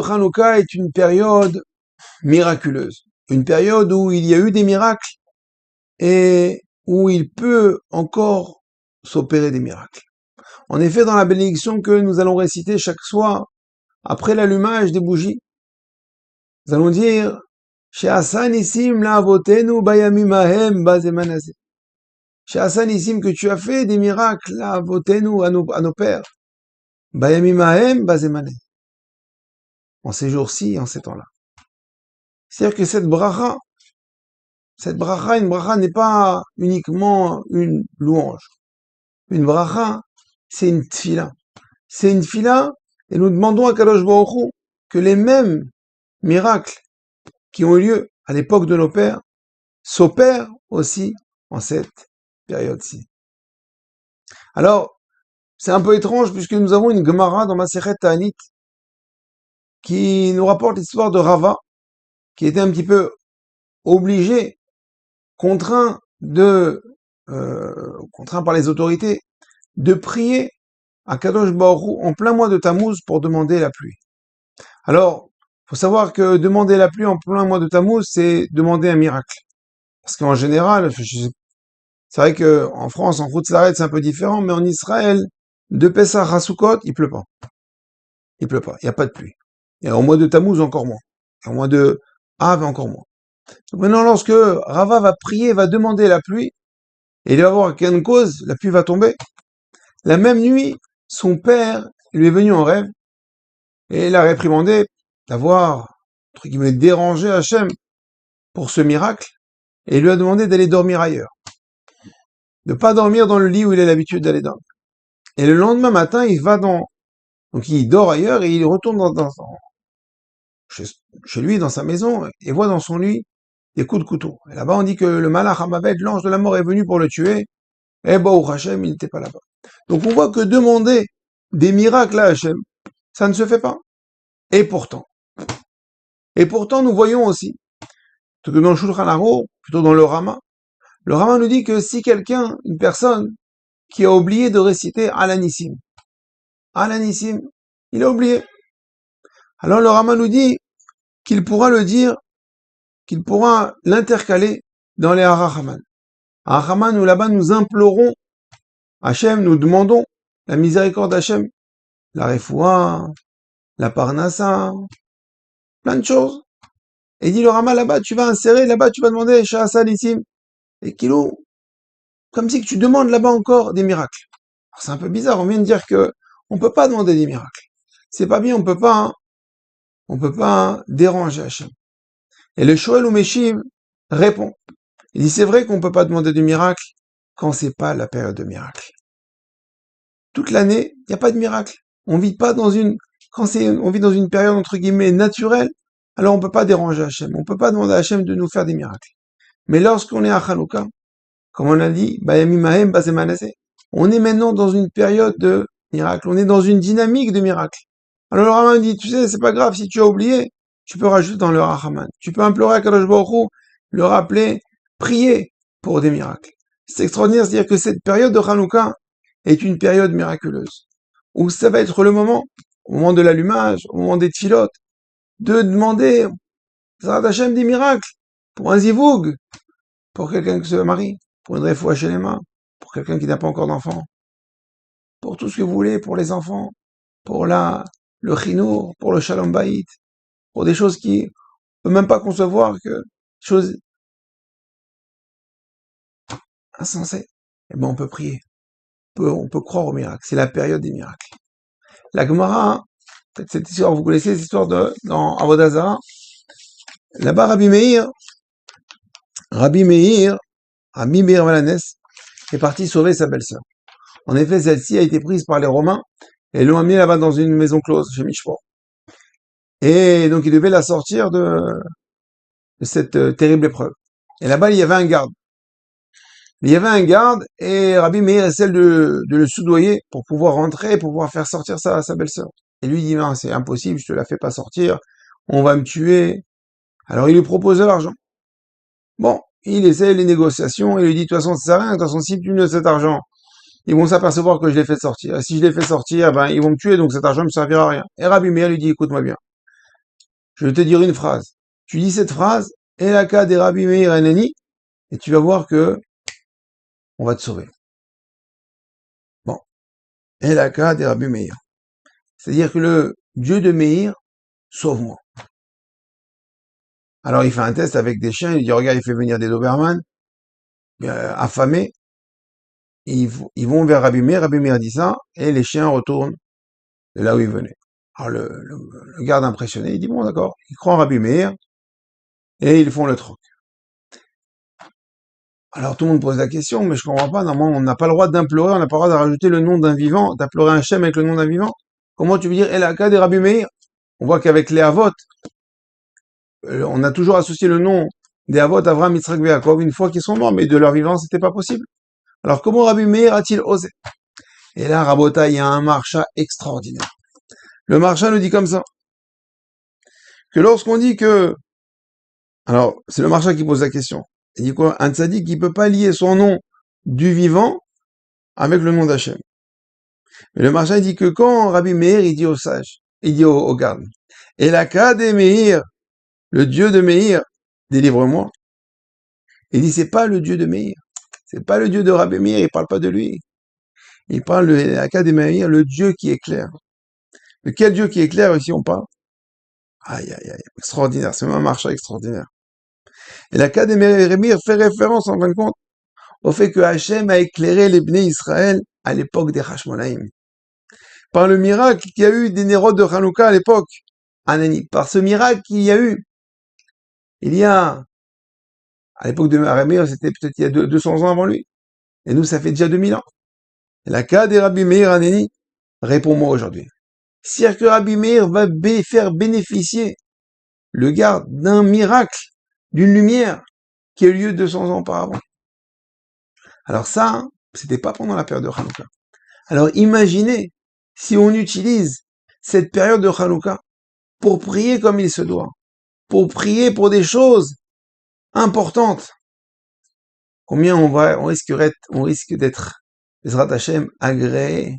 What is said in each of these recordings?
de Hanouka est une période miraculeuse. Une période où il y a eu des miracles et où il peut encore s'opérer des miracles. En effet, dans la bénédiction que nous allons réciter chaque soir, après l'allumage des bougies, nous allons dire She'asa Nissim la'avotenu bayamim hahem bazeman hazeh. She'asa Nissim, que tu as fait des miracles la'avotenu à nos pères, bayamim hahem bazeman hazeh, en ces jours-ci, en ces temps-là. C'est-à-dire que cette bracha, une bracha n'est pas uniquement une louange. Une bracha, c'est une tfila. C'est une tfila, et nous demandons à Kadosh Baruch Hu que les mêmes miracles qui ont eu lieu à l'époque de nos pères s'opèrent aussi en cette période-ci. Alors, c'est un peu étrange puisque nous avons une Gemara dans Masechet Ta'anit qui nous rapporte l'histoire de Rava, qui était un petit peu obligé, contraint par les autorités, de prier à Kadosh Baruch Hu en plein mois de Tammuz pour demander la pluie. Alors, faut savoir que demander la pluie en plein mois de Tammuz, c'est demander un miracle. Parce qu'en général, c'est vrai que en France, en Route-Saret, c'est un peu différent, mais en Israël, de Pessah à Sukkot, il pleut pas. Il pleut pas, il n'y a pas de pluie. Et au mois de Tammuz, encore moins. Et au mois de Av, encore moins. Donc maintenant, lorsque Rava va prier, va demander la pluie, et il va voir qu'il y a une cause, la pluie va tomber. La même nuit, son père lui est venu en rêve, et il a réprimandé d'avoir, entre guillemets, dérangé Hachem pour ce miracle, et il lui a demandé d'aller dormir ailleurs. De pas dormir dans le lit où il a l'habitude d'aller dormir. Et le lendemain matin, donc il dort ailleurs et il retourne chez lui, dans sa maison, et voit dans son lit des coups de couteau. Et là-bas, on dit que le Malach Hamavet, l'ange de la mort, est venu pour le tuer. Et Baruch Hashem, il n'était pas là-bas. Donc on voit que demander des miracles à Hashem, ça ne se fait pas. Et pourtant, nous voyons aussi que dans le Shulchan Aruch, plutôt dans le Rama nous dit que si une personne qui a oublié de réciter Alanissim, il a oublié. Alors le Rama nous dit qu'il pourra le dire, qu'il pourra l'intercaler dans les Harachaman. Harachaman, nous là-bas, nous implorons Hachem, nous demandons la miséricorde d'Hachem, la refoua, la parnassa, plein de choses. Et dit le Rama là-bas, tu vas insérer, là-bas, tu vas demander Sha'asa Nissim. Et Kilou, comme si que tu demandes là-bas encore des miracles. Alors, c'est un peu bizarre, on vient de dire que on peut pas demander des miracles. C'est pas bien, on peut pas déranger Hachem. Et le Shoel ou Meshiv répond. Il dit, c'est vrai qu'on peut pas demander de miracle quand c'est pas la période de miracle. Toute l'année, il n'y a pas de miracle. On vit dans une période, entre guillemets, naturelle, alors on peut pas déranger Hachem. On peut pas demander à Hachem de nous faire des miracles. Mais lorsqu'on est à Hanouka, comme on a dit, on est maintenant dans une période de miracle. On est dans une dynamique de miracle. Alors le Raman dit, tu sais, c'est pas grave, si tu as oublié, tu peux rajouter dans le Rachaman. Tu peux implorer à Kadosh Baruch Hu, le rappeler, prier pour des miracles. C'est extraordinaire, c'est-à-dire que cette période de Hanouka est une période miraculeuse. Où ça va être le moment, au moment de l'allumage, au moment des tfilotes, de demander, Zrat Hashem, des miracles, pour un zivoug, pour quelqu'un qui se marie, pour une refoua chez les mains, pour quelqu'un qui n'a pas encore d'enfant, pour tout ce que vous voulez, pour les enfants, pour le chinour, pour le shalom bayit, pour des choses qui ne peut même pas concevoir, que choses insensées. Eh ben, on peut prier. On peut croire aux miracles. C'est la période des miracles. La Gemara, peut-être cette histoire, vous connaissez cette histoire dans Avodah Zarah. Là-bas, Rabbi Meir, à Mibir Valanes, est parti sauver sa belle-sœur. En effet, celle-ci a été prise par les Romains et l'ont amenée là-bas dans une maison close, chez Mishpor. Et donc, il devait la sortir de cette terrible épreuve. Et là-bas, il y avait un garde. Et Rabbi Meir essaie de le soudoyer pour pouvoir rentrer, pour pouvoir faire sortir sa belle-sœur. Et lui dit, non, c'est impossible, je te la fais pas sortir, on va me tuer. Alors il lui propose de l'argent. Bon, il essaie les négociations, et lui dit, de toute façon, ça sert à rien, de toute façon, si tu ne donnes cet argent, ils vont s'apercevoir que je l'ai fait sortir. Et si je l'ai fait sortir, ben, ils vont me tuer, donc cet argent ne me servira à rien. Et Rabbi Meir lui dit, écoute-moi bien. je vais te dire une phrase. Tu dis cette phrase, Elaka de Rabbi Meir Haneni, et tu vas voir que on va te sauver. Bon, Elaka de Rabbi Meir. C'est-à-dire que le Dieu de Meir, sauve-moi. Alors il fait un test avec des chiens, il dit, regarde, il fait venir des Doberman, affamés, ils vont vers Rabbi Meir dit ça, et les chiens retournent de là où ils venaient. Alors le garde impressionné, il dit, bon d'accord, il croit en Rabbi Meir, et ils font le troc. Alors tout le monde pose la question, mais je comprends pas, normalement on n'a pas le droit d'implorer, on n'a pas le droit de rajouter le nom d'un vivant, d'implorer un Shem avec le nom d'un vivant. Comment tu veux dire Elaka des Rabbi Meir? On voit qu'avec les Havot, on a toujours associé le nom des Havot, Avraham, Yitzhak et Yaakov, une fois qu'ils sont morts, mais de leur vivant, c'était pas possible. Alors comment Rabbi Meir a-t-il osé? Et là, Rabota, il y a un marcha extraordinaire. Le marcha nous dit comme ça, que lorsqu'on dit que, alors c'est le marcha qui pose la question, il dit quoi? Un tzaddik qui peut pas lier son nom du vivant avec le nom d'Hachem. Mais le marcha dit que quand Rabbi Meir, il dit aux sages, il dit aux gardes, et la cas des Meir, le Dieu de Meir, délivre-moi. Il dit, c'est pas le Dieu de Meir. C'est pas le Dieu de Rabbi Meir, il parle pas de lui. Il parle de la cas des Meir, le Dieu qui éclaire. De quel Dieu qui éclaire ici on parle? Aïe, aïe, aïe, extraordinaire, c'est un marcha extraordinaire. Et la cas des Meir fait référence, en fin de compte, au fait que Hachem a éclairé les Bnei Israël à l'époque des Hashmonaïm. Par le miracle qu'il y a eu des Nérod de Hanouka à l'époque, Anani, par ce miracle qu'il y a eu, il y a, à l'époque de Rabbi c'était peut-être il y a 200 ans avant lui, et nous ça fait déjà 2000 ans. Et la cas des Rabbi Meir Anani, réponds-moi aujourd'hui. C'est-à-dire que Rabbi Meir va faire bénéficier le garde d'un miracle, d'une lumière, qui a eu lieu 200 ans auparavant. Alors ça, c'était pas pendant la période de Hanouka. Alors imaginez si on utilise cette période de Hanouka pour prier comme il se doit, pour prier pour des choses importantes. Combien on risque d'être, Bezrat Hashem, agréé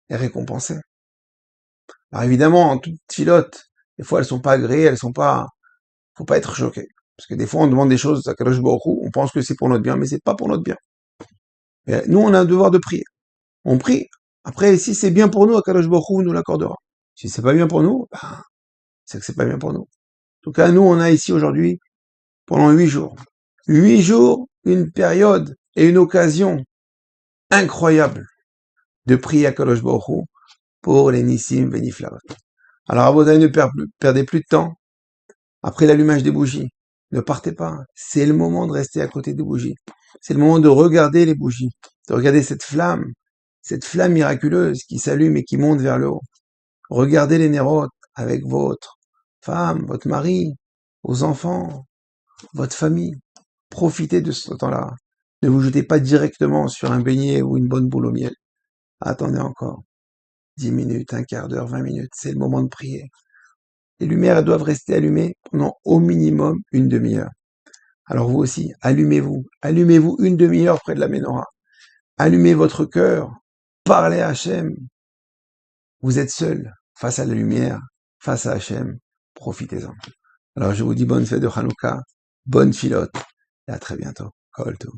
et récompensé. Alors évidemment, en toute filote, des fois elles sont pas agréées, faut pas être choqué. Parce que des fois on demande des choses à Kadosh Baruch Hu, on pense que c'est pour notre bien, mais c'est pas pour notre bien. Et nous on a un devoir de prier. On prie. Après, si c'est bien pour nous, Kadosh Baruch Hu nous l'accordera. Si c'est pas bien pour nous, c'est que c'est pas bien pour nous. En tout cas, nous on a ici aujourd'hui, pendant 8 jours. 8 jours, une période et une occasion incroyable de prier à Kadosh Baruch Hu pour les Nissim Beniflaot. Alors, Abodai, ne perdez plus de temps. Après l'allumage des bougies, ne partez pas. C'est le moment de rester à côté des bougies. C'est le moment de regarder les bougies, de regarder cette flamme miraculeuse qui s'allume et qui monte vers le haut. Regardez les nérotes avec votre femme, votre mari, vos enfants, votre famille. Profitez de ce temps-là. Ne vous jetez pas directement sur un beignet ou une bonne boule au miel. Attendez encore 10 minutes, un quart d'heure, 20 minutes. C'est le moment de prier. Les lumières elles doivent rester allumées pendant au minimum une demi-heure. Alors vous aussi, allumez-vous une demi-heure près de la Ménorah. Allumez votre cœur, parlez à Hachem. Vous êtes seul face à la lumière, face à Hachem. Profitez-en. Alors je vous dis bonne fête de Hanouka, bonne filote et à très bientôt. Kol Tov.